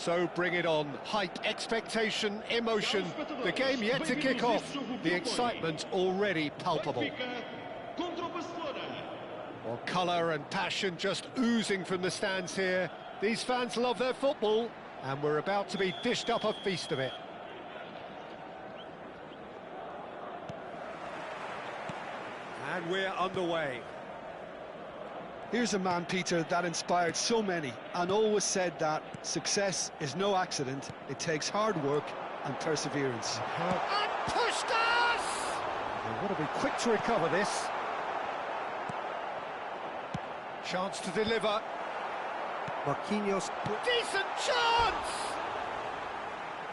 So bring it on. Hype, expectation, emotion. The game yet to kick off. The excitement already palpable. Well, colour and passion just oozing from the stands here. These fans love their football, and we're about to be dished up a feast of it. And we're underway. Here's a man, Peter, that inspired so many and always said that success is no accident. It takes hard work and perseverance. And pushed us! They've got to be quick to recover this. Chance to deliver. Marquinhos. Decent chance!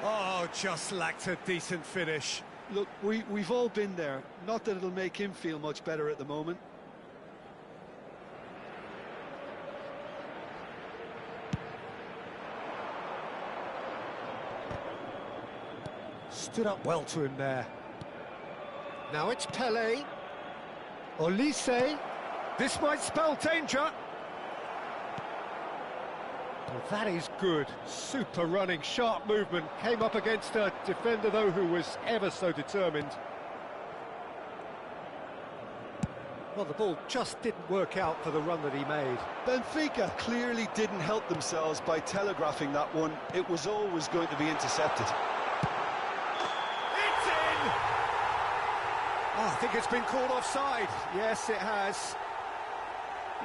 Oh, just lacked a decent finish. Look, we've all been there. Not that it'll make him feel much better at the moment. Stood up well to him there. Now it's Pelé. Olise. This might spell danger. Well, that is good. Super running, sharp movement. Came up against a defender, though, who was ever so determined. Well, the ball just didn't work out for the run that he made. Benfica clearly didn't help themselves by telegraphing that one. It was always going to be intercepted. It's in! Oh, I think it's been called offside. Yes, it has.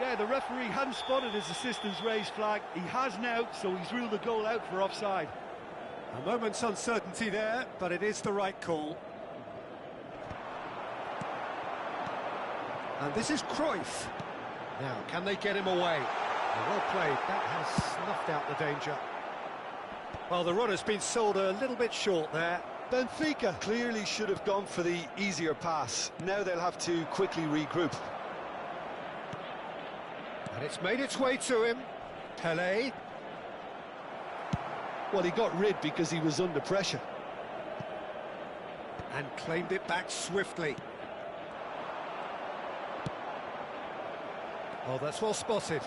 Yeah, the referee hadn't spotted his assistant's raised flag. He has now, so he's ruled the goal out for offside. A moment's uncertainty there, but it is the right call. And this is Cruyff. Now, can they get him away? Well played, that has snuffed out the danger. Well, the run has been sold a little bit short there. Benfica clearly should have gone for the easier pass. Now they'll have to quickly regroup. And it's made its way to him. Pelé. Well, he got rid because he was under pressure. And claimed it back swiftly. Oh, that's well spotted.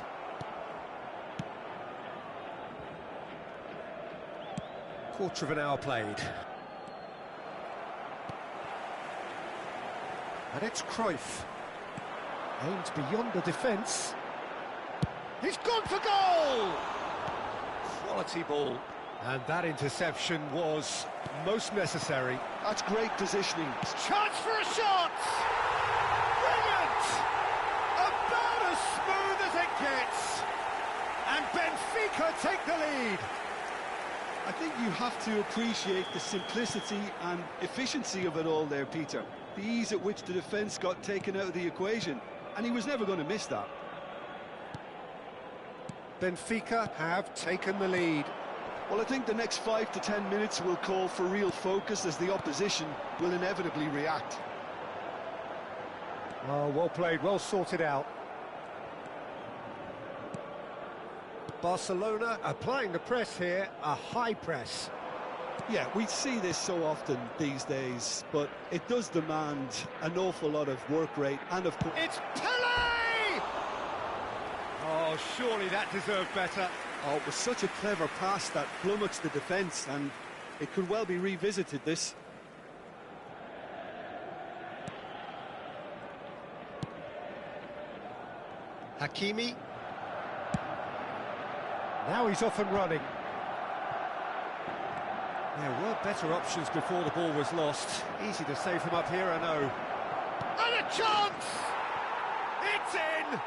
Quarter of an hour played. And it's Cruyff. Aimed beyond the defence. He's gone for goal! Quality ball. And that interception was most necessary. That's great positioning. Chance for a shot! Brilliant! About as smooth as it gets. And Benfica take the lead. I think you have to appreciate the simplicity and efficiency of it all there, Peter. The ease at which the defence got taken out of the equation. And he was never going to miss that. Benfica have taken the lead. Well, I think the next 5 to 10 minutes will call for real focus as the opposition will inevitably react. Oh, well played, well sorted out. Barcelona applying the press here, a high press. Yeah, we see this so often these days, but it does demand an awful lot of work rate and of course... It's Pelé! Oh, surely that deserved better. Oh, it was such a clever pass that flummoxed the defence, and it could well be revisited, this. Hakimi. Now he's off and running. There were better options before the ball was lost. Easy to say from up here, I know. And a chance! It's in!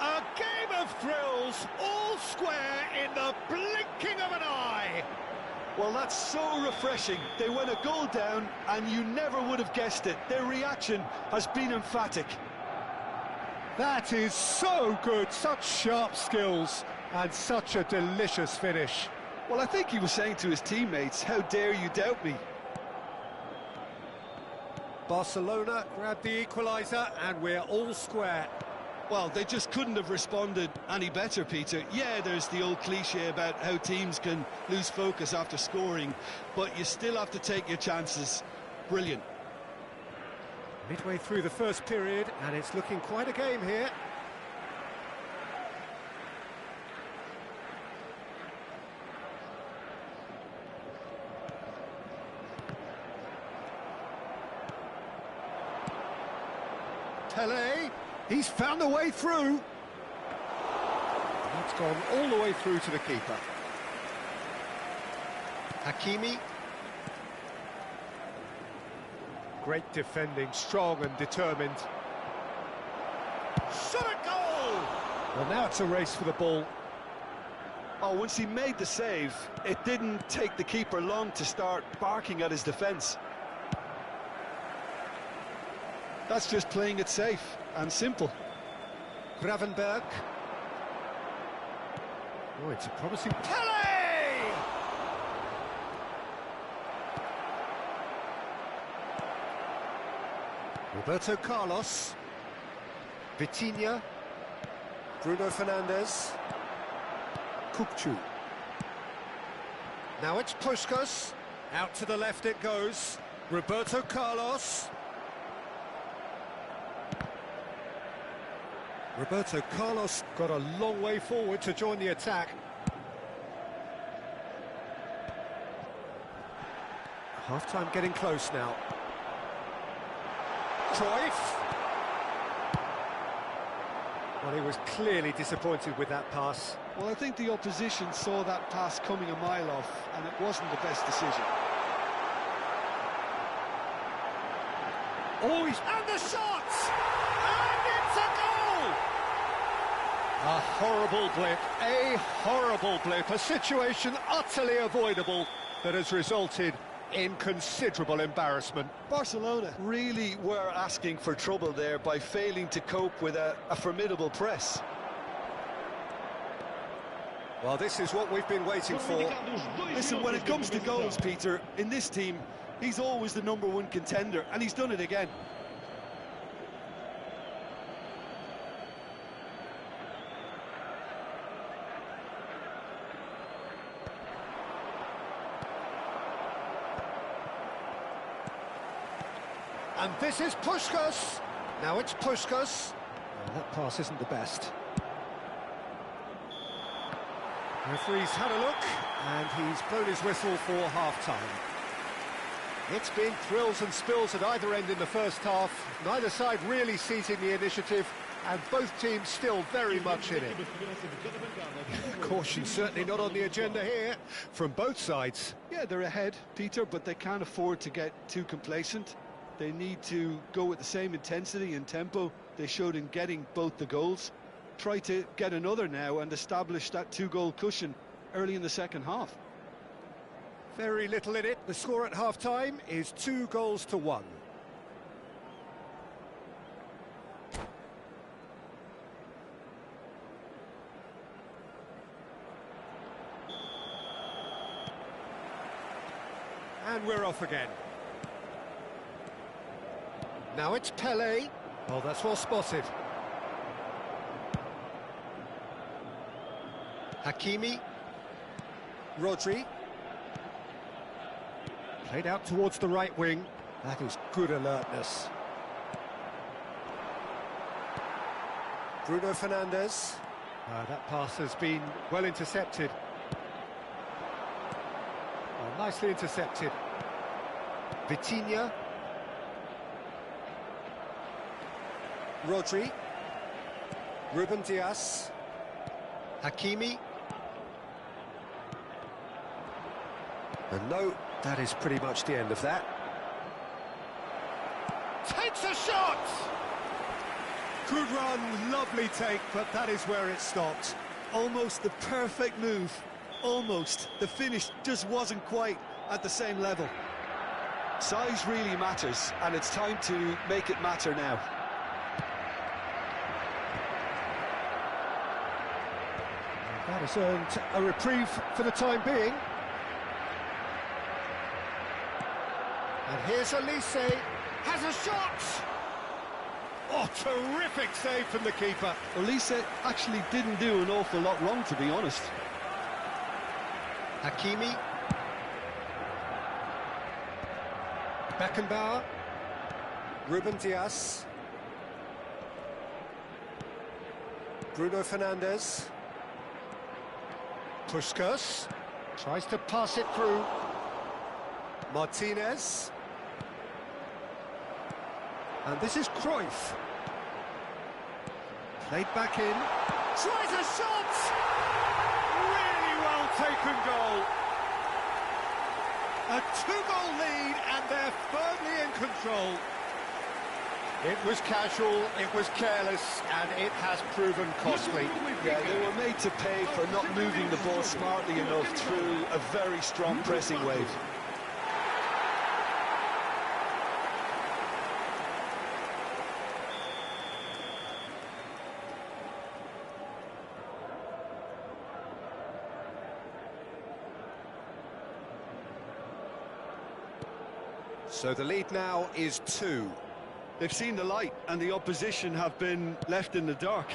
A game of thrills, all square in the blinking of an eye. Well, that's so refreshing. They went a goal down, and you never would have guessed it. Their reaction has been emphatic. That is so good, such sharp skills, and such a delicious finish. Well, I think he was saying to his teammates, how dare you doubt me? Barcelona grab the equaliser, and we're all square. Well, they just couldn't have responded any better, Peter. Yeah, there's the old cliche about how teams can lose focus after scoring, but you still have to take your chances. Brilliant. Midway through the first period, and it's looking quite a game here. Pelé, he's found a way through. That's gone all the way through to the keeper. Hakimi. Great defending, strong and determined. Shot a goal! Well, now it's a race for the ball. Oh, once he made the save, it didn't take the keeper long to start barking at his defence. That's just playing it safe and simple. Gravenberg. Oh, it's a promising... Pelé! Roberto Carlos. Vitinha. Bruno Fernandes. Kukçu. Now it's Puskas. Out to the left it goes. Roberto Carlos. Roberto Carlos got a long way forward to join the attack. Half-time getting close now. Cruyff. Well, he was clearly disappointed with that pass. Well, I think the opposition saw that pass coming a mile off, and it wasn't the best decision. Oh, and the shot! And it's a goal! A horrible blip, a situation utterly avoidable that has resulted in considerable embarrassment. Barcelona really were asking for trouble there by failing to cope with a formidable press. Well, this is what we've been waiting for. Listen, when it comes to goals, Peter, in this team, he's always the #1 contender, and he's done it again. And this is Puskas. Now it's Puskas. Well, that pass isn't the best. The referee's had a look, and he's blown his whistle for half-time. It's been thrills and spills at either end in the first half. Neither side really seizing the initiative, and both teams still very much in it. Caution certainly not on the agenda here, from both sides. Yeah, they're ahead, Peter, but they can't afford to get too complacent. They need to go with the same intensity and tempo they showed in getting both the goals. Try to get another now and establish that 2-goal cushion early in the second half. Very little in it. The score at half-time is 2-1. And we're off again. Now it's Pelé. Oh, that's well spotted. Hakimi. Rodri. Played out towards the right wing. That is good alertness. Bruno Fernandes. That pass has been well intercepted. Oh, nicely intercepted. Vitinha. Rodri. Ruben Dias. Hakimi. And no, that is pretty much the end of that. Takes a shot! Good run, lovely take, but that is where it stopped. Almost the perfect move. Almost. The finish just wasn't quite at the same level. Size really matters, and it's time to make it matter now. That has earned a reprieve for the time being. And here's Elise, has a shot! Oh, terrific save from the keeper. Elise actually didn't do an awful lot wrong, to be honest. Hakimi. Beckenbauer. Ruben Dias. Bruno Fernandes. Puskas. Tries to pass it through. Martinez. And this is Cruyff. Played back in. Tries a shot! Really well taken goal. A 2-goal lead, and they're firmly in control. It was casual, it was careless, and it has proven costly. Yeah, they were made to pay for not moving the ball smartly enough through a very strong pressing wave. So the lead now is 2. They've seen the light, and the opposition have been left in the dark.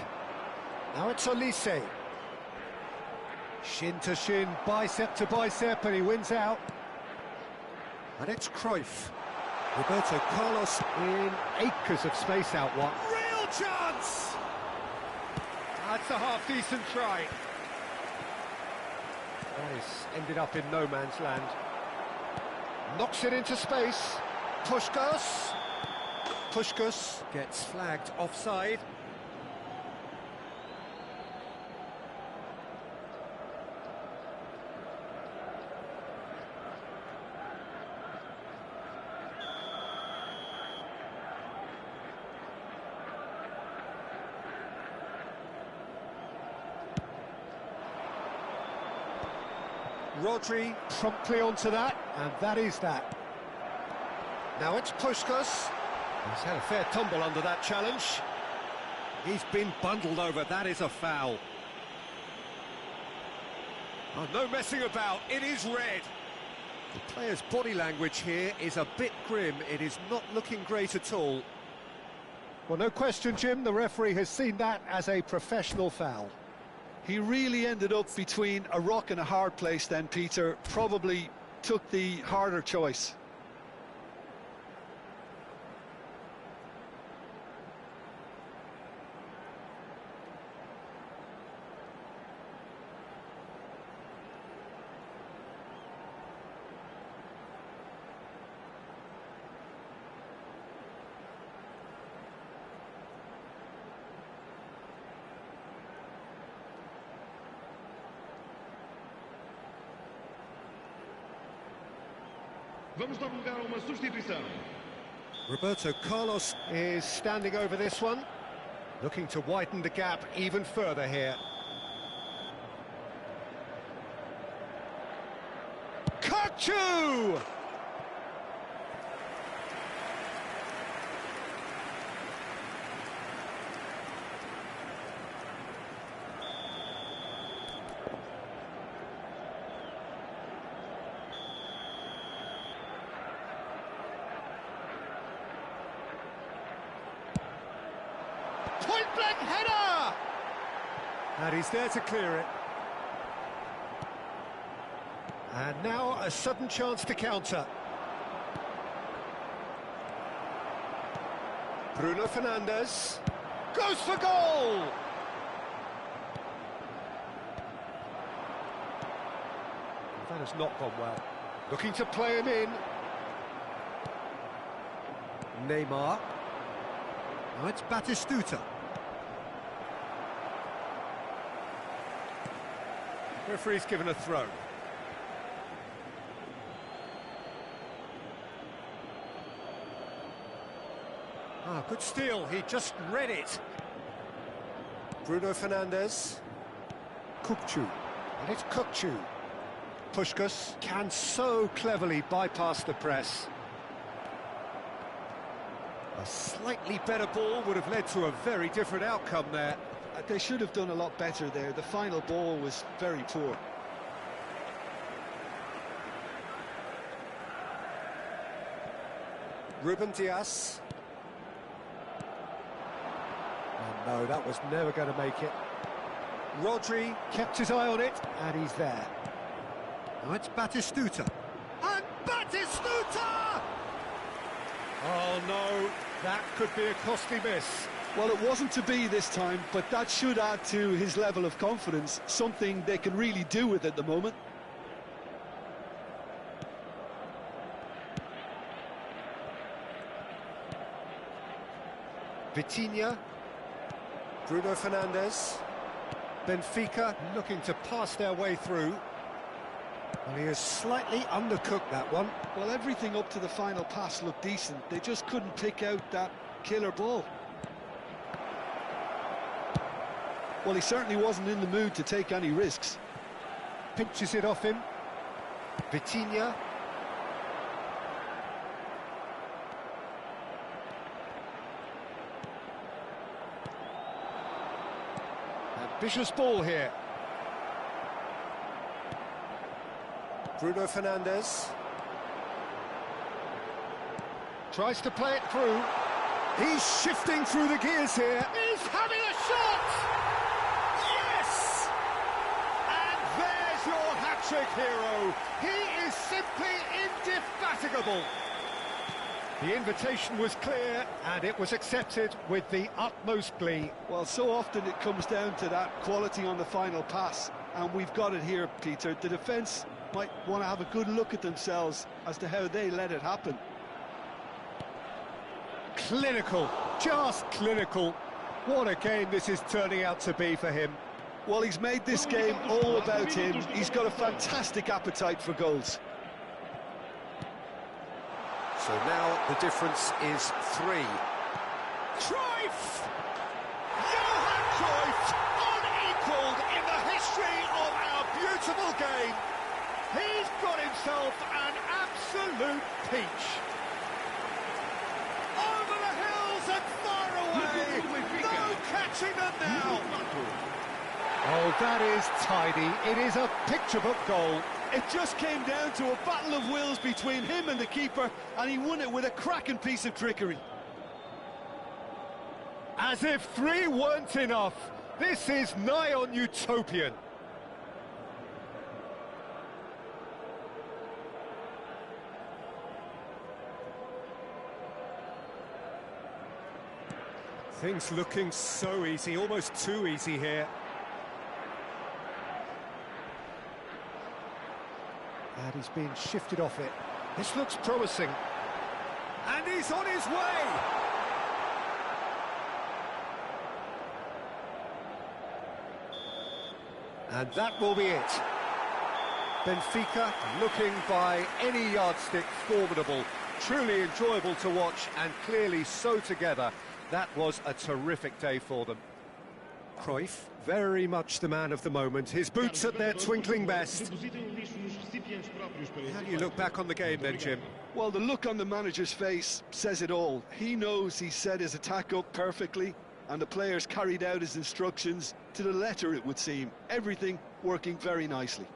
Now it's Olise. Shin to shin, bicep to bicep, and he wins out. And it's Cruyff. Roberto Carlos in acres of space out one. Real chance! That's a half-decent try. That is ended up in no man's land. Knocks it into space. Puskás. Puskás gets flagged offside. Rodri promptly onto that, and that is that. Now it's Puskás. He's had a fair tumble under that challenge. He's been bundled over, that is a foul. Oh, no messing about, it is red. The player's body language here is a bit grim, it is not looking great at all. Well, no question, Jim, the referee has seen that as a professional foul. He really ended up between a rock and a hard place then, Peter. Probably took the harder choice. Vamos dar lugar a uma substituição. Roberto Carlos is standing over this one, looking to widen the gap even further here. Kachu! Point-blank header! And he's there to clear it. And now a sudden chance to counter. Bruno Fernandes goes for goal! That has not gone well. Looking to play him in. Neymar. Now it's Batistuta. Referee's given a throw. Ah, good steal, he just read it. Bruno Fernandes. Kukçu. And it's Kukçu. Puskás can so cleverly bypass the press. A slightly better ball would have led to a very different outcome there. They should have done a lot better there. The final ball was very poor. Ruben Dias. Oh no, that was never going to make it. Rodri kept his eye on it, and he's there. Now it's Batistuta. And Batistuta! Oh no, that could be a costly miss. Well, it wasn't to be this time, but that should add to his level of confidence, something they can really do with at the moment. Vitinha. Bruno Fernandes. Benfica looking to pass their way through. Well, he has slightly undercooked that one. Well, everything up to the final pass looked decent. They just couldn't pick out that killer ball. Well, he certainly wasn't in the mood to take any risks. Pinches it off him. Vitinha. Ambitious ball here. Bruno Fernandes. Tries to play it through. He's shifting through the gears here. He's having a shot! Yes! And there's your hat-trick hero. He is simply indefatigable. The invitation was clear, and it was accepted with the utmost glee. Well, so often it comes down to that quality on the final pass, and we've got it here, Peter. The defence might want to have a good look at themselves as to how they let it happen. Clinical, just clinical. What a game this is turning out to be for him. Well, he's made this game all about him. He's got a fantastic appetite for goals. So now the difference is 3. Cruyff! Johan Cruyff, unequalled in the history of our beautiful game. He's got himself an absolute peach. Over the hills and far away. No catching them now. Oh, that is tidy. It is a picture-book goal. It just came down to a battle of wills between him and the keeper, and he won it with a cracking piece of trickery. As if 3 weren't enough, this is nigh on utopian. Things looking so easy, almost too easy here. And he's being shifted off it. This looks promising. And he's on his way! And that will be it. Benfica looking by any yardstick formidable. Truly enjoyable to watch and clearly so together. That was a terrific day for them. Cruyff, very much the man of the moment. His boots at their twinkling best. How do you look back on the game then, Jim? Well, the look on the manager's face says it all. He knows he set his attack up perfectly, and the players carried out his instructions to the letter, it would seem. Everything working very nicely.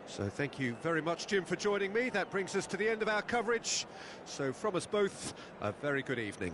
So thank you very much, Jim, for joining me. That brings us to the end of our coverage. So from us both, a very good evening.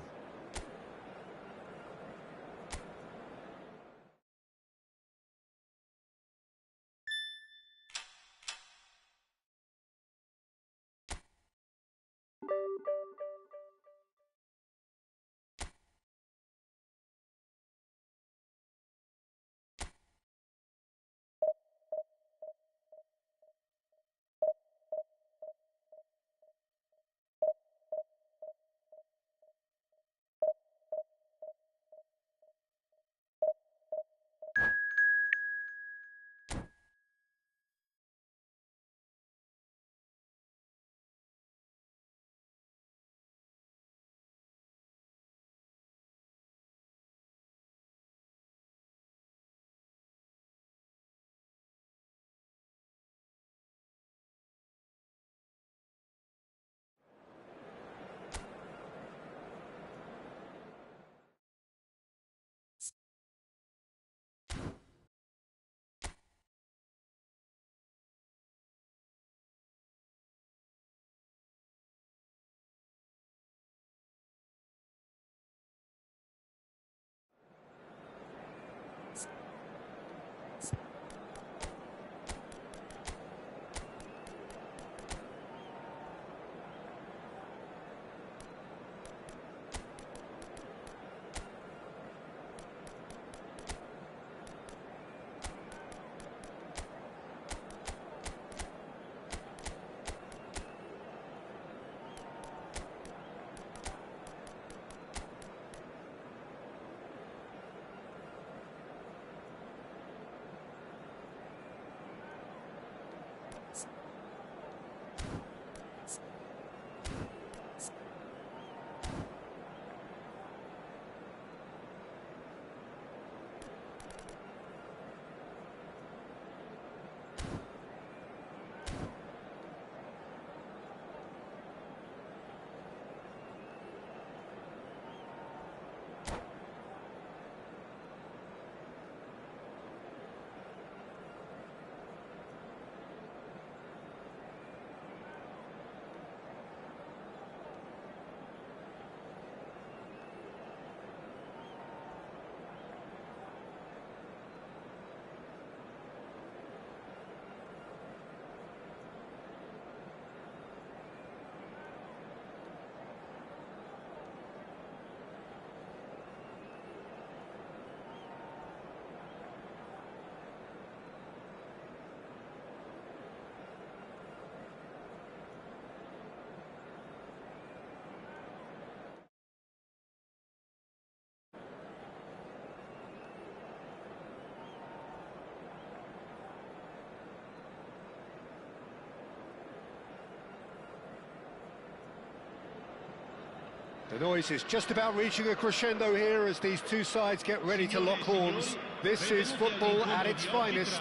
The noise is just about reaching a crescendo here as these two sides get ready to lock horns. This is football at its finest.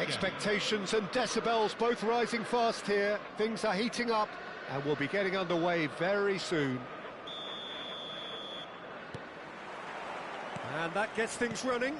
Expectations and decibels both rising fast here. Things are heating up and we'll be getting underway very soon. And that gets things running.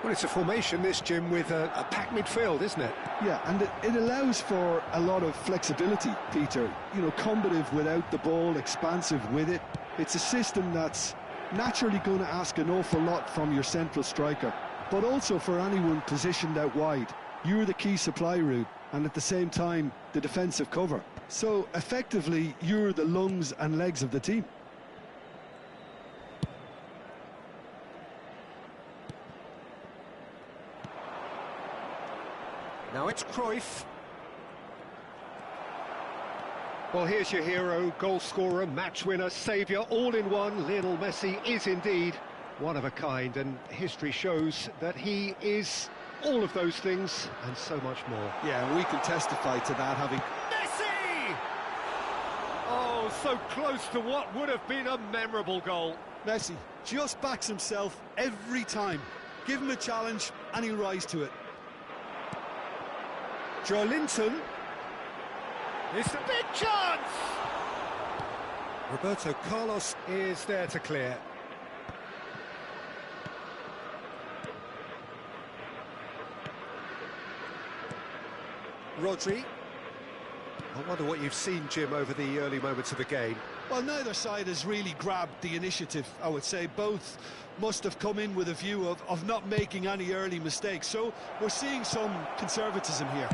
Well, it's a formation, this, Jim, with a packed midfield, isn't it? Yeah, and it allows for a lot of flexibility, Peter. You know, combative without the ball, expansive with it. It's a system that's naturally going to ask an awful lot from your central striker, but also for anyone positioned out wide. You're the key supply route, and at the same time, the defensive cover. So, effectively, you're the lungs and legs of the team. Now it's Cruyff. Well, here's your hero, goal scorer, match winner, saviour, all in one. Lionel Messi is indeed one of a kind, and history shows that he is all of those things and so much more. Yeah, we can testify to that, having... Messi! Oh, so close to what would have been a memorable goal. Messi just backs himself every time. Give him a challenge and he'll rise to it. Joe Linton. It's a big chance! Roberto Carlos is there to clear. Rodri. I wonder what you've seen, Jim, over the early moments of the game. Well, neither side has really grabbed the initiative, I would say. Both must have come in with a view of not making any early mistakes. So we're seeing some conservatism here.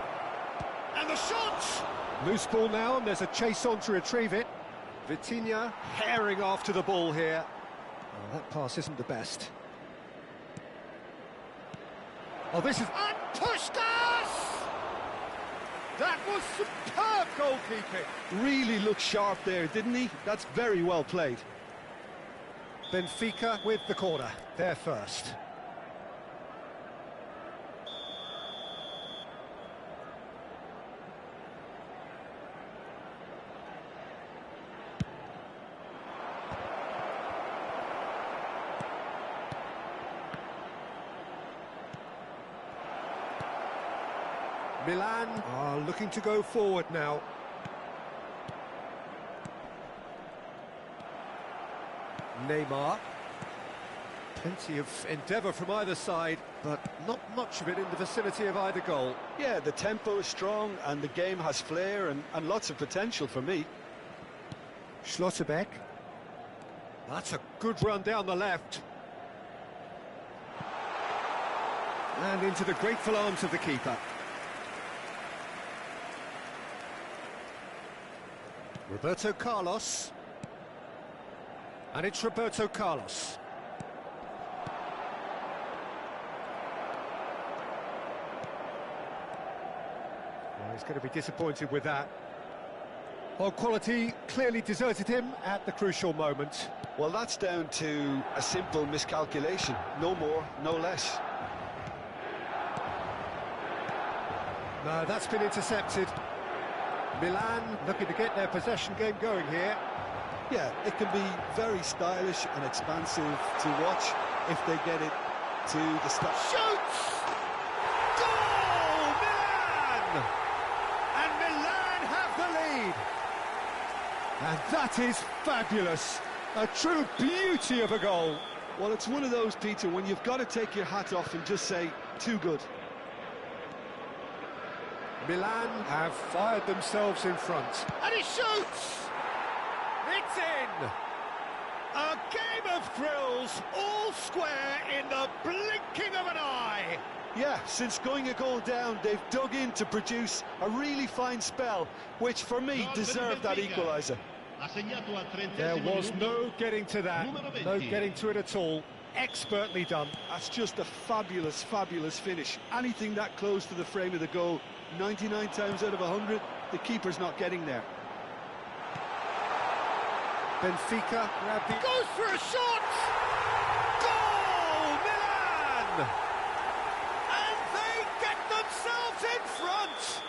And the shot! Loose ball now, and there's a chase on to retrieve it. Vitinha herring after the ball here. Oh, that pass isn't the best. Oh, this is... And Puskás! That was superb goalkeeping. Really looked sharp there, didn't he? That's very well played. Benfica with the corner. They're first. Milan are looking to go forward now. Neymar. Plenty of endeavour from either side, but not much of it in the vicinity of either goal. Yeah, the tempo is strong and the game has flair and lots of potential for me. Schlotterbeck. That's a good run down the left. And into the grateful arms of the keeper. Roberto Carlos. And it's Roberto Carlos. Well, he's going to be disappointed with that. Well, quality clearly deserted him at the crucial moment. Well, that's down to a simple miscalculation. No more, no less. No, that's been intercepted. Milan looking to get their possession game going here. Yeah, it can be very stylish and expansive to watch if they get it to the start. Shoots! Goal! Milan! And Milan have the lead. And that is fabulous. A true beauty of a goal. Well, it's one of those, Peter, when you've got to take your hat off and just say, too good. Milan have fired themselves in front. And he shoots! It's in! A game of thrills, all square in the blinking of an eye. Yeah, since going a goal down, they've dug in to produce a really fine spell, which for me deserved that equaliser. There was no getting to that, no getting to it at all. Expertly done. That's just a fabulous, fabulous finish. Anything that close to the frame of the goal, 99 times out of 100, the keeper's not getting there. Benfica grab the... Goes for a shot! Goal! Milan! And they get themselves in front!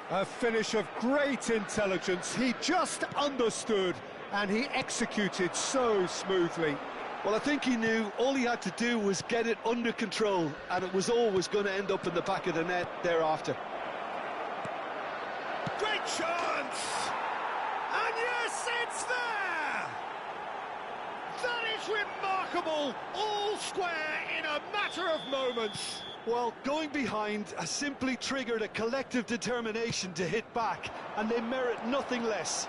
A finish of great intelligence. He just understood and he executed so smoothly. Well, I think he knew all he had to do was get it under control, and it was always going to end up in the back of the net thereafter. Great chance! And yes, it's there! That is remarkable! All square in a matter of moments. Well, going behind has simply triggered a collective determination to hit back, and they merit nothing less.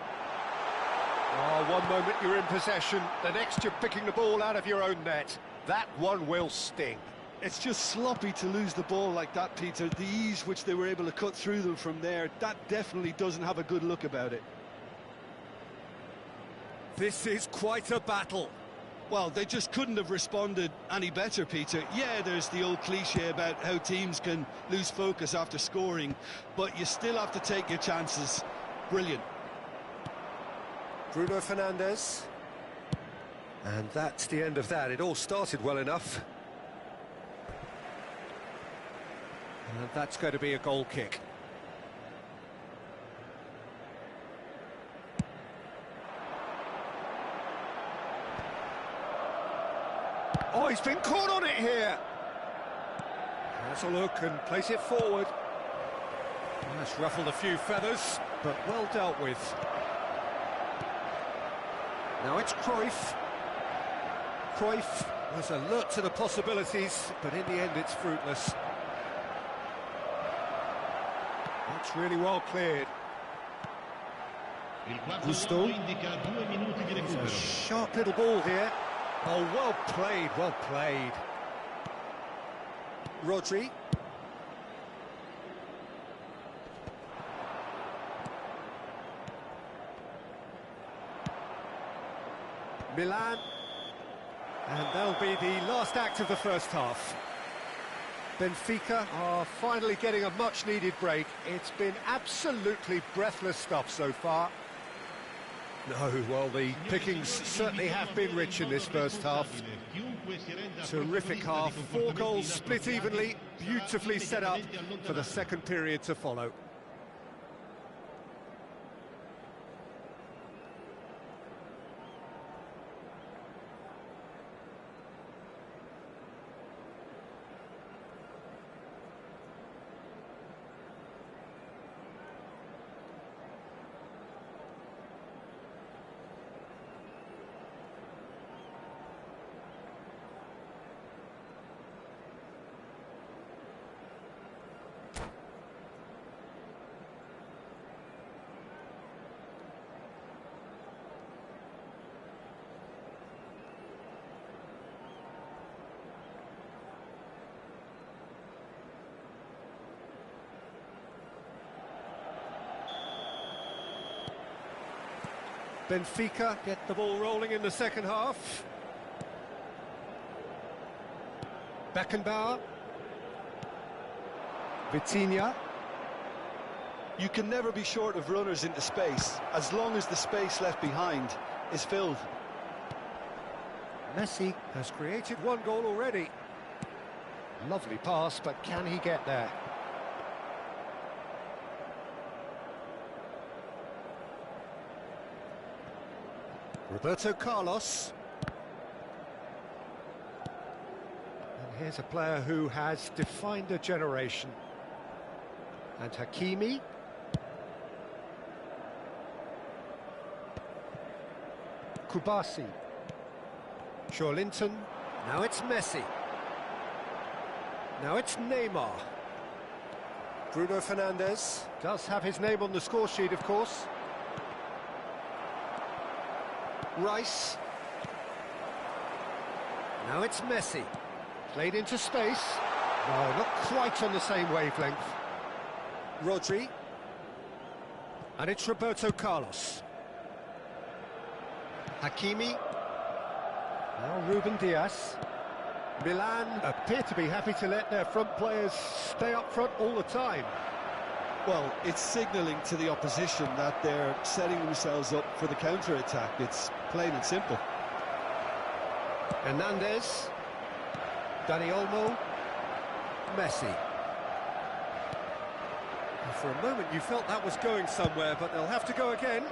Oh, one moment you're in possession, the next you're picking the ball out of your own net. That one will sting. It's just sloppy to lose the ball like that, Peter. The ease which they were able to cut through them from there, that definitely doesn't have a good look about it. This is quite a battle. Well, they just couldn't have responded any better, Peter. Yeah, there's the old cliche about how teams can lose focus after scoring, but you still have to take your chances. Brilliant. Bruno Fernandes. And that's the end of that. It all started well enough. And that's going to be a goal kick. Oh, he's been caught on it here. Has a look and plays it forward. That's ruffled a few feathers, but well dealt with. Now it's Cruyff. Cruyff was alert to the possibilities, but in the end it's fruitless. That's really well cleared. Gusto. It's a sharp little ball here. Oh, well played, well played. Rodri. Milan. And that'll be the last act of the first half. Benfica are finally getting a much-needed break. It's been absolutely breathless stuff so far. No, well, the pickings certainly have been rich in this first half. Terrific half, 4 goals split evenly, beautifully set up for the second period to follow. Benfica get the ball rolling in the second half. Beckenbauer. Vitinha. You can never be short of runners into space, as long as the space left behind is filled. Messi has created 1 goal already. Lovely pass, but can he get there? Roberto Carlos. And here's a player who has defined a generation. And Hakimi. Kubasi. Linton. Now it's Messi. Now it's Neymar. Bruno Fernandes does have his name on the score sheet, of course. Rice. Now it's Messi. Played into space. No, not quite on the same wavelength. Rodri. And it's Roberto Carlos. Hakimi. Now Ruben Diaz. Milan appear to be happy to let their front players stay up front all the time. Well, it's signalling to the opposition that they're setting themselves up for the counter-attack. It's plain and simple. Hernandez. Dani Olmo. Messi. For a moment you felt that was going somewhere, but they'll have to go again.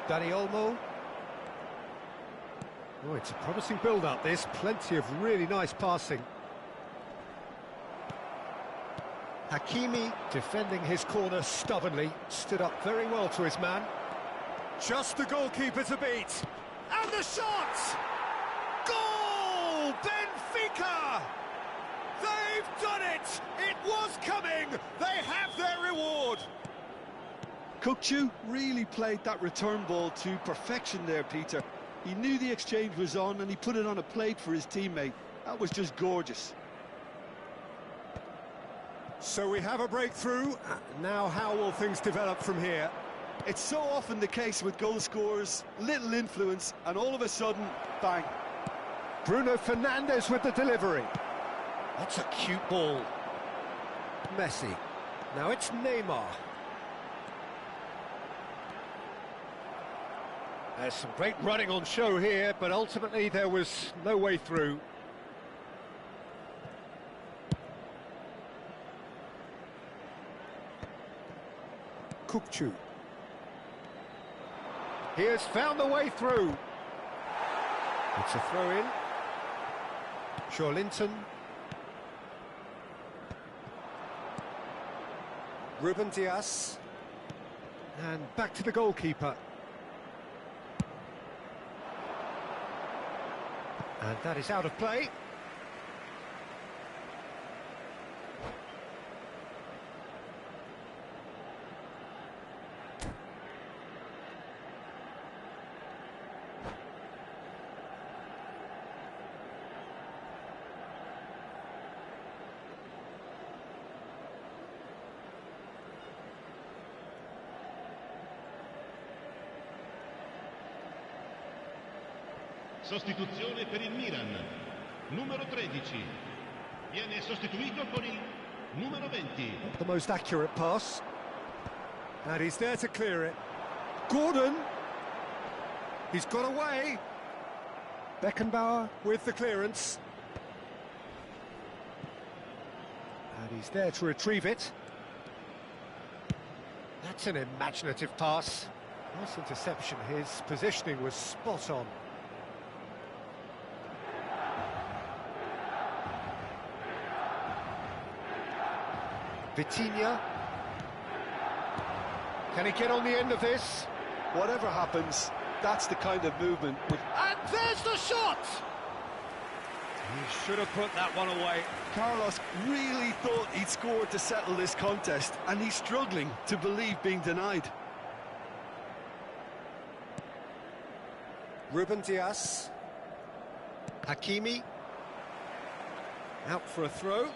Dani Olmo. Oh, it's a promising build-up, this. Plenty of really nice passing. Hakimi defending his corner stubbornly, stood up very well to his man. Just the goalkeeper to beat. And the shot! Goal! Benfica! They've done it! It was coming! They have their reward! Kukçu really played that return ball to perfection there, Peter. He knew the exchange was on and he put it on a plate for his teammate. That was just gorgeous. So we have a breakthrough. Now how will things develop from here? It's so often the case with goal scorers, little influence, and all of a sudden, bang. Bruno Fernandes with the delivery. That's a cute ball. Messi. Now it's Neymar. There's some great running on show here, but ultimately there was no way through. Kukçu. He has found the way through. It's a throw-in. Linton. Ruben Dias. And back to the goalkeeper. And that is out of play. Sostituzione per il Milan, numero 13, viene sostituito con il numero 20. The most accurate pass. And he's there to clear it. Gordon! He's got away. Beckenbauer with the clearance. And he's there to retrieve it. That's an imaginative pass. Nice interception. His positioning was spot on. Vitinha. Can he get on the end of this? Whatever happens, that's the kind of movement. And there's the shot! He should have put that one away. Carlos really thought he'd scored to settle this contest, and he's struggling to believe being denied. Ruben Dias. Hakimi. Out for a throw.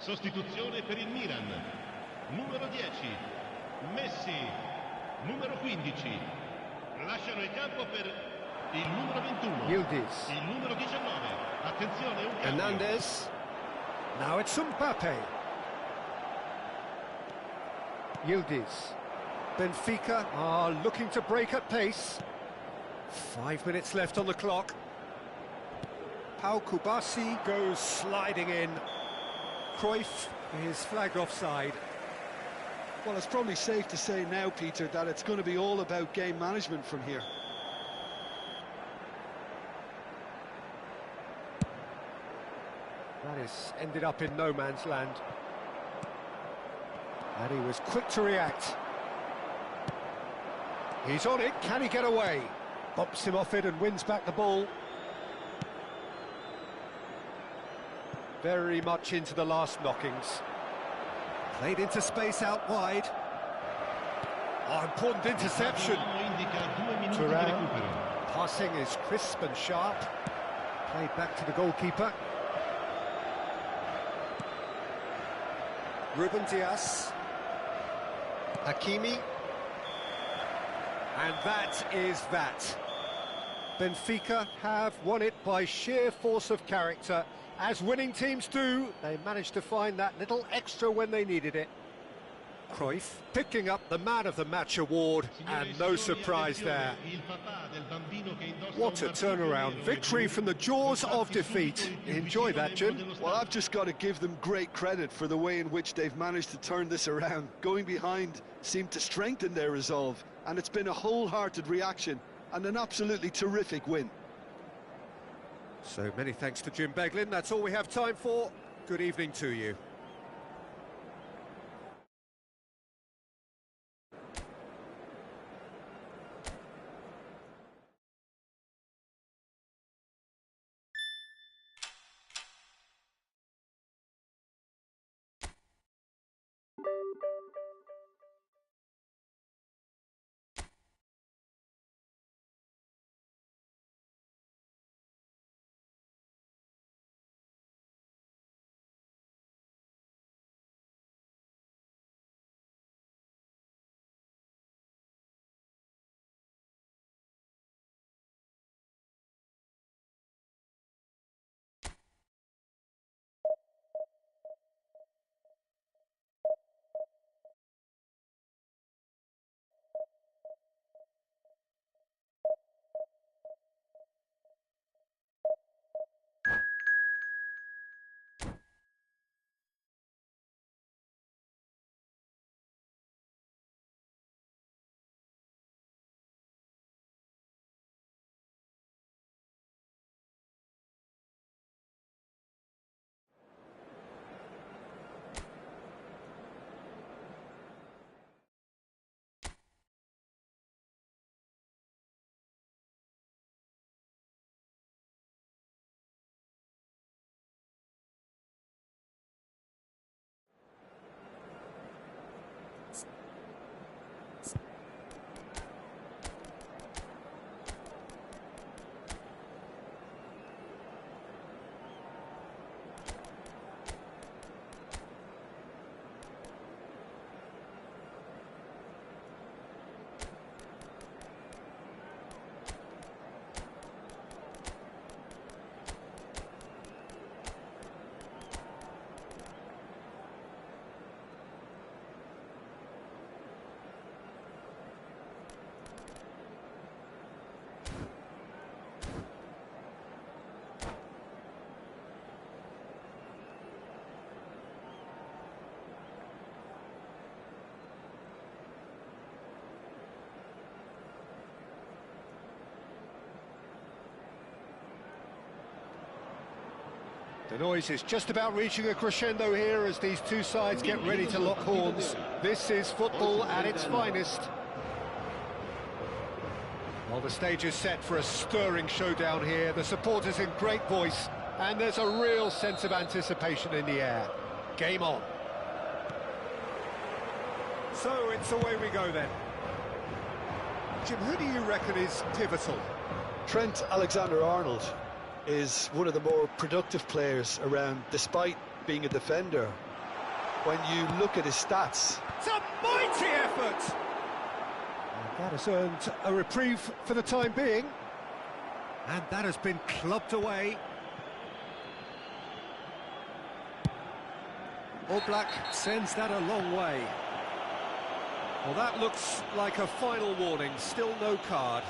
Sostituzione per il Milan, numero 10, Messi, numero 15, lasciano il campo per il numero 21, Yildiz. il numero 19, attenzione, un cambio. Hernandez. Now it's Mbappe. Yildiz. Benfica are looking to break at pace. 5 minutes left on the clock. Pau Kubasi goes sliding in. Cruyff is flagged offside. Well, it's probably safe to say now, Peter, that it's going to be all about game management from here. That has ended up in no man's land. And he was quick to react. He's on it, can he get away? Bumps him off it and wins back the ball. Very much into the last knockings. Played into space out wide. Oh, important interception. Turan. Passing is crisp and sharp. Played back to the goalkeeper. Ruben Dias. Hakimi. And that is that. Benfica have won it by sheer force of character. As winning teams do, they managed to find that little extra when they needed it. Cruyff picking up the Man of the Match award, and no surprise there. What a turnaround. Victory from the jaws of defeat. Enjoy that, Jim. Well, I've just got to give them great credit for the way in which they've managed to turn this around. Going behind seemed to strengthen their resolve, and it's been a wholehearted reaction and an absolutely terrific win. So many thanks to Jim Beglin. That's all we have time for. Good evening to you. The noise is just about reaching a crescendo here as these two sides get ready to lock horns. This is football at its finest. Well, the stage is set for a stirring showdown here. The supporters in great voice, and there's a real sense of anticipation in the air. Game on. So it's away we go then. Jim, who do you reckon is pivotal? Trent Alexander-Arnold is one of the more productive players around, despite being a defender. When you look at his stats... It's a mighty effort! And that has earned a reprieve for the time being. And that has been clubbed away. Oblak sends that a long way. Well, that looks like a final warning, still no card.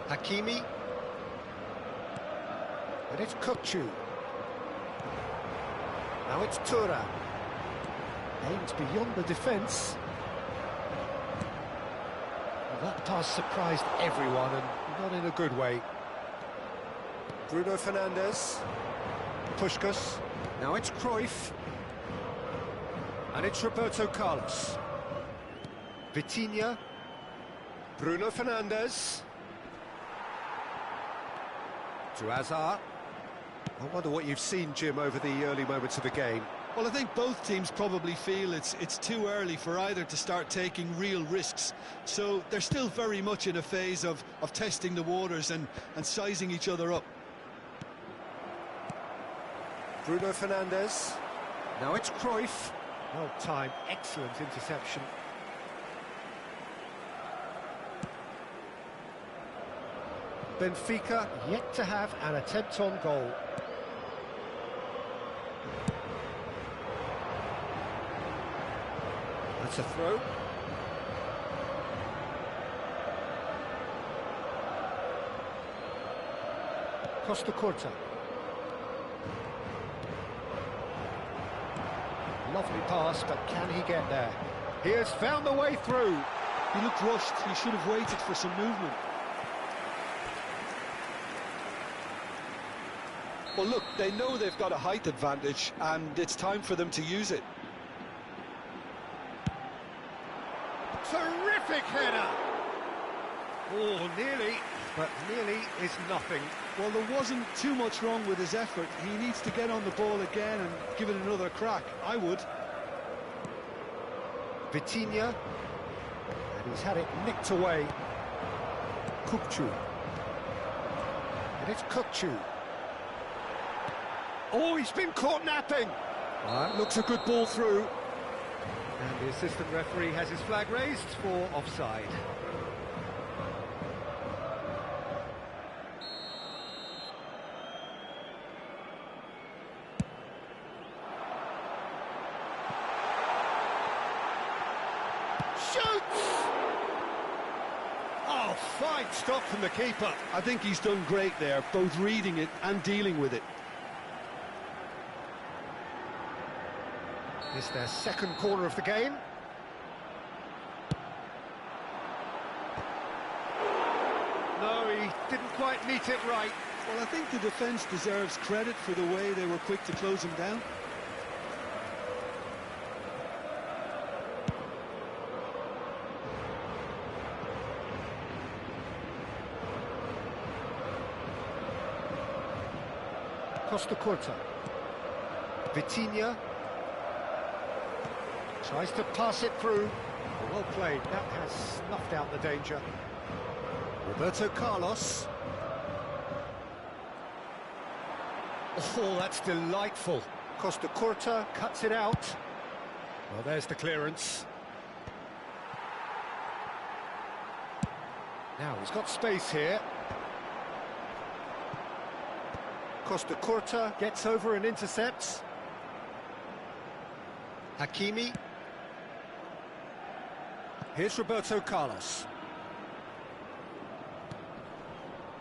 Hakimi. And it's Kukçu. Now it's Turan. Aimed beyond the defence. Well, that pass surprised everyone, and not in a good way. Bruno Fernandes. Puskás. Now it's Cruyff. And it's Roberto Carlos. Vitinha. Bruno Fernandes. To Hazard. I wonder what you've seen, Jim, over the early moments of the game. Well, I think both teams probably feel it's too early for either to start taking real risks. So they're still very much in a phase of testing the waters and sizing each other up. Bruno Fernandes. Now it's Cruyff. Well timed, excellent interception. Benfica yet to have an attempt on goal. That's a throw. Costa Curta. Lovely pass, but can he get there? He has found the way through. He looked rushed. He should have waited for some movement. Well, look, they know they've got a height advantage, and it's time for them to use it. Terrific header! Oh, nearly, but nearly is nothing. Well, there wasn't too much wrong with his effort. He needs to get on the ball again and give it another crack. I would. Vitinha. And he's had it nicked away. Kukçu. And it's Kukçu. Oh, he's been caught napping. Looks a good ball through. And the assistant referee has his flag raised for offside. Shoots! Oh, fine stop from the keeper. I think he's done great there, both reading it and dealing with it. It's their second corner of the game. No, he didn't quite meet it right. Well, I think the defence deserves credit for the way they were quick to close him down. Costa Curta. Vitinha. Tries to pass it through. Well played, that has snuffed out the danger. Roberto Carlos. Oh, that's delightful. Costa Curta cuts it out. Well, there's the clearance. Now, he's got space here. Costa Curta gets over and intercepts. Hakimi. Here's Roberto Carlos.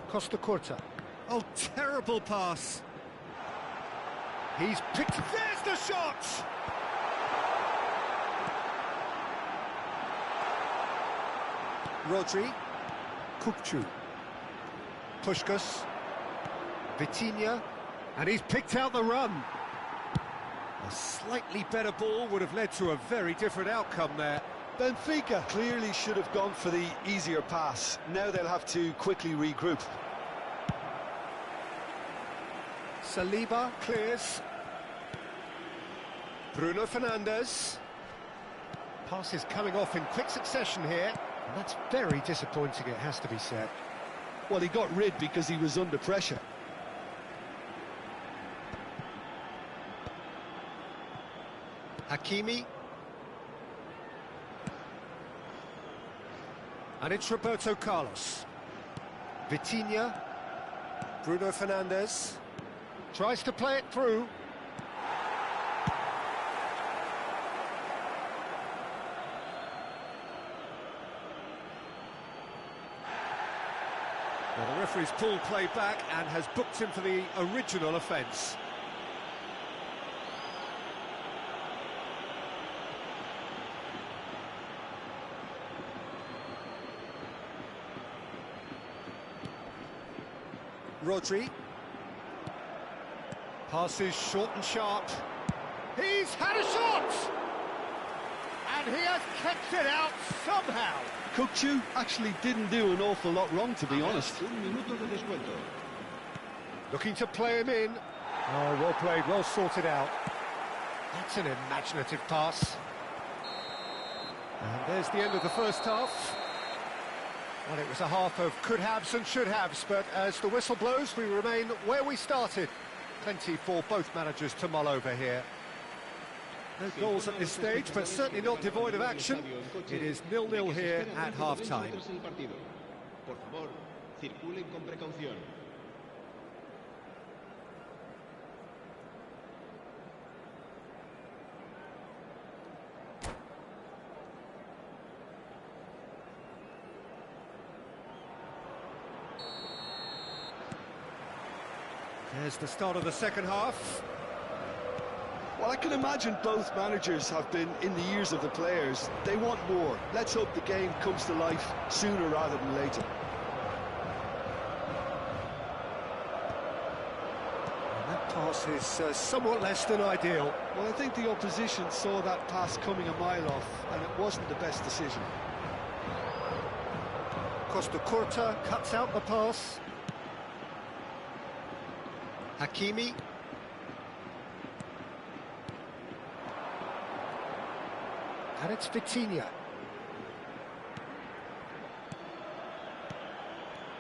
Costa Curta. Oh, terrible pass. He's picked... There's the shot! Rodri. Kukçu. Puskás. Vitinha. And he's picked out the run. A slightly better ball would have led to a very different outcome there. Benfica clearly should have gone for the easier pass. Now they'll have to quickly regroup. Saliba clears. Bruno Fernandes. Pass is coming off in quick succession here. And that's very disappointing, it has to be said. Well, he got rid because he was under pressure. Hakimi. And it's Roberto Carlos. Vitinha. Bruno Fernandes. Tries to play it through. Well, the referee's pulled play back and has booked him for the original offence. Rodri. Passes short and sharp. He's had a shot! And he has kept it out somehow. Kukçu actually didn't do an awful lot wrong, to be honest. Looking to play him in. Oh, well played, well sorted out. That's an imaginative pass. And there's the end of the first half. Well, it was a half of could-haves and should-haves, but as the whistle blows, we remain where we started. Plenty for both managers to mull over here. No goals at this stage, but certainly not devoid of action. It is 0-0 here at half-time. Por favor, circulen con precaución. There's the start of the second half. Well, I can imagine both managers have been in the ears of the players. They want more. Let's hope the game comes to life sooner rather than later. And that pass is somewhat less than ideal. Well, I think the opposition saw that pass coming a mile off, and it wasn't the best decision. Costa Curta cuts out the pass. Hakimi. And it's Vitinha.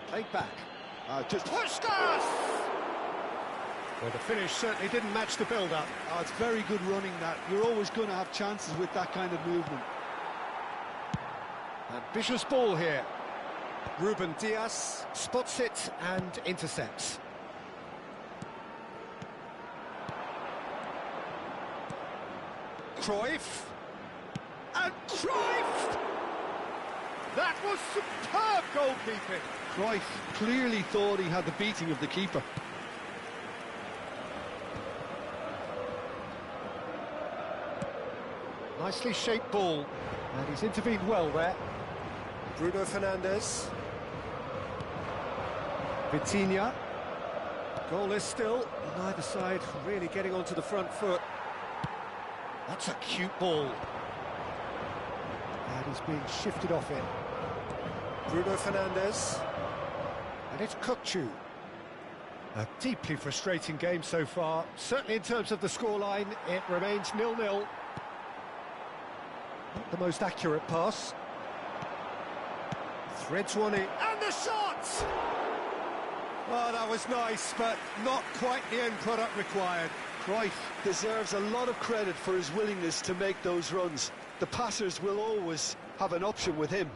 Played back. Just Puskas! Well, the finish certainly didn't match the build-up. it's very good running that. You're always going to have chances with that kind of movement. Ambitious ball here. Ruben Dias spots it and intercepts. Cruyff. And Cruyff! That was superb goalkeeping. Cruyff clearly thought he had the beating of the keeper. Nicely shaped ball, and he's intervened well there. Bruno Fernandes. Vitinha. Goalless still, neither side really getting onto the front foot. That's a cute ball. And he's being shifted off it. Bruno Fernandes. And it's Kukçu. A deeply frustrating game so far. Certainly in terms of the scoreline, it remains 0-0. Not the most accurate pass. Threads one in. And the shot! Oh, that was nice, but not quite the end product required. Cruyff deserves a lot of credit for his willingness to make those runs. The passers will always have an option with him.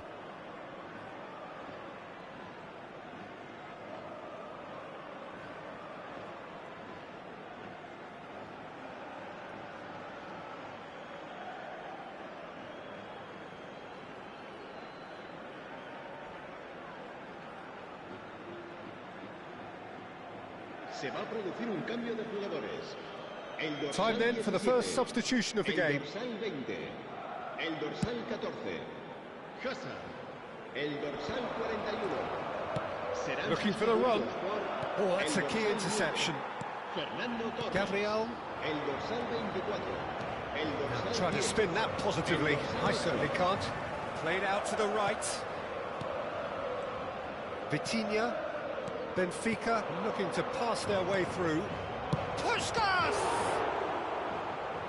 Se va a producir un cambio de jugadores. Time then for the first substitution of the game. El dorsal 20, el dorsal 14, Hazard, el dorsal 41. Looking for the run. Oh, that's a key interception. Fernando Torres. Gabriel. El dorsal 24. El dorsal Trying to 10. spin that positively. I certainly can't. Played out to the right. Vitinha. Benfica looking to pass their way through. Puskas!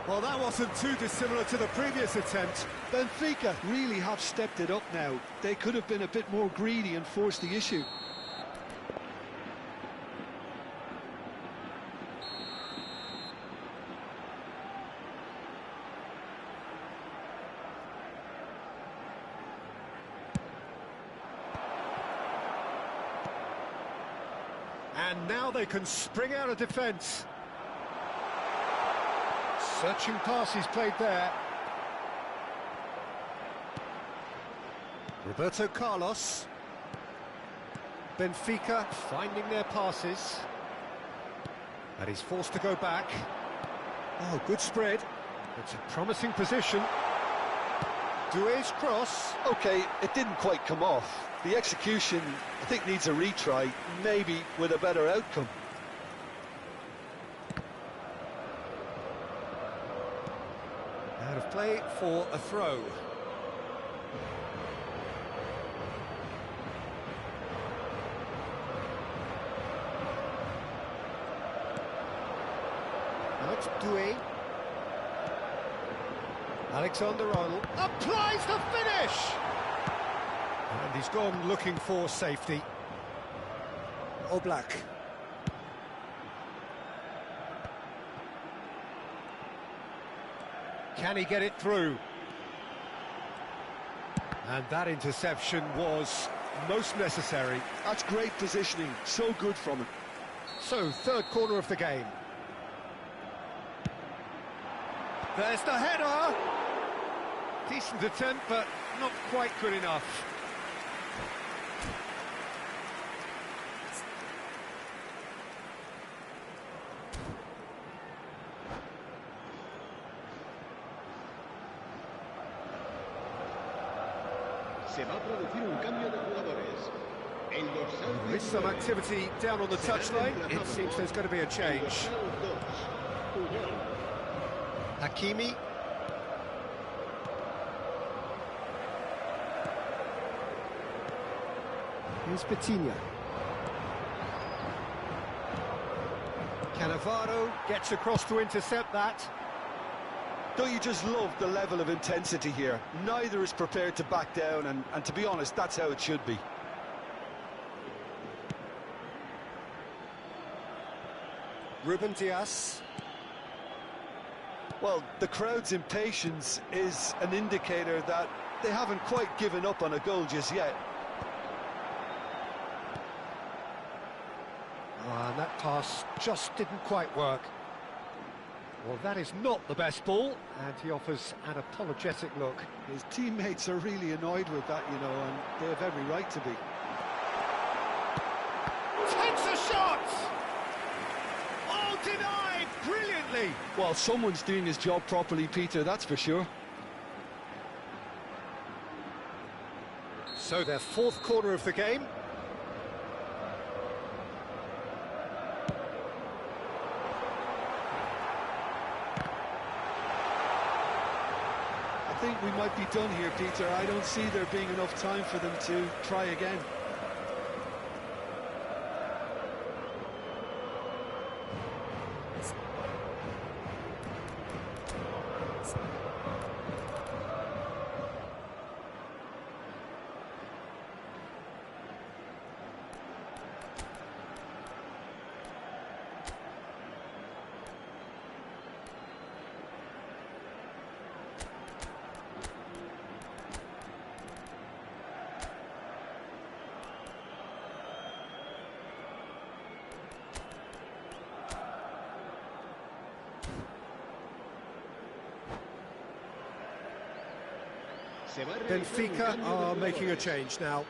Well, that wasn't too dissimilar to the previous attempt. Benfica really have stepped it up now. They could have been a bit more greedy and forced the issue. And now they can spring out of defence. Searching pass he's played there. Roberto Carlos. Benfica finding their passes. And he's forced to go back. Oh, good spread. It's a promising position. Doué's cross. OK, it didn't quite come off. The execution, I think, needs a retry, maybe with a better outcome. Out of play for a throw. Now it's Doué. Alexander-Arnold applies the finish! And he's gone looking for safety. Oblak. Can he get it through? And that interception was most necessary. That's great positioning, so good from him. So, third corner of the game. There's the header! Decent attempt, but not quite good enough. Se va a producir un cambio de jugadores. El dorsal There is some activity down on the touchline. It seems there's going to be a change. Hakimi. Here's Petiña. Cannavaro gets across to intercept that. Don't you just love the level of intensity here? Neither is prepared to back down, and to be honest, that's how it should be. Ruben Dias. Well, the crowd's impatience is an indicator that they haven't quite given up on a goal just yet. And that pass just didn't quite work. Well, that is not the best ball, and he offers an apologetic look. His teammates are really annoyed with that, you know, and they have every right to be. Takes a shot! Oh, denied brilliantly! Well, someone's doing his job properly, Peter, that's for sure. So their fourth corner of the game. I think we might be done here, Peter. I don't see there being enough time for them to try again. Benfica are making a change now.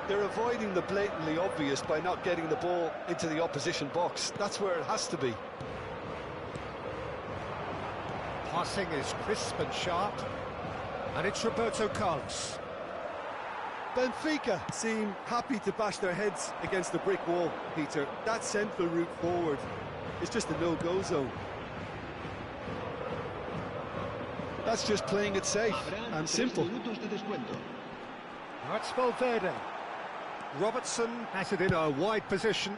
They're avoiding the blatantly obvious by not getting the ball into the opposition box. That's where it has to be. Passing is crisp and sharp. And it's Roberto Carlos. Benfica seem happy to bash their heads against the brick wall, Peter. That central route forward is just a no-go zone. That's just playing it safe and simple. Now it's Valverde. Robertson has it in a wide position.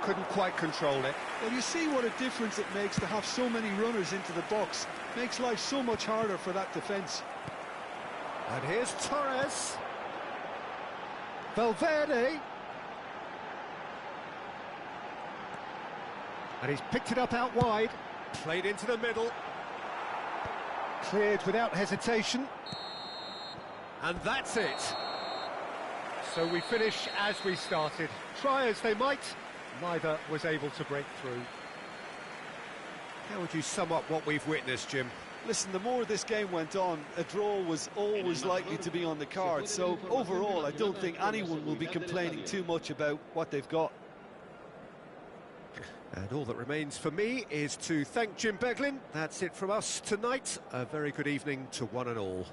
Couldn't quite control it. Well, you see what a difference it makes to have so many runners into the box. Makes life so much harder for that defence. And here's Torres. Valverde. And he's picked it up out wide. Played into the middle. Cleared without hesitation. And that's it. So we finish as we started. Try as they might, neither was able to break through. How would you sum up what we've witnessed, Jim? Listen, the more this game went on, a draw was always likely to be on the card. So overall, I don't think anyone will be complaining too much about what they've got. And all that remains for me is to thank Jim Beglin. That's it from us tonight. A very good evening to one and all.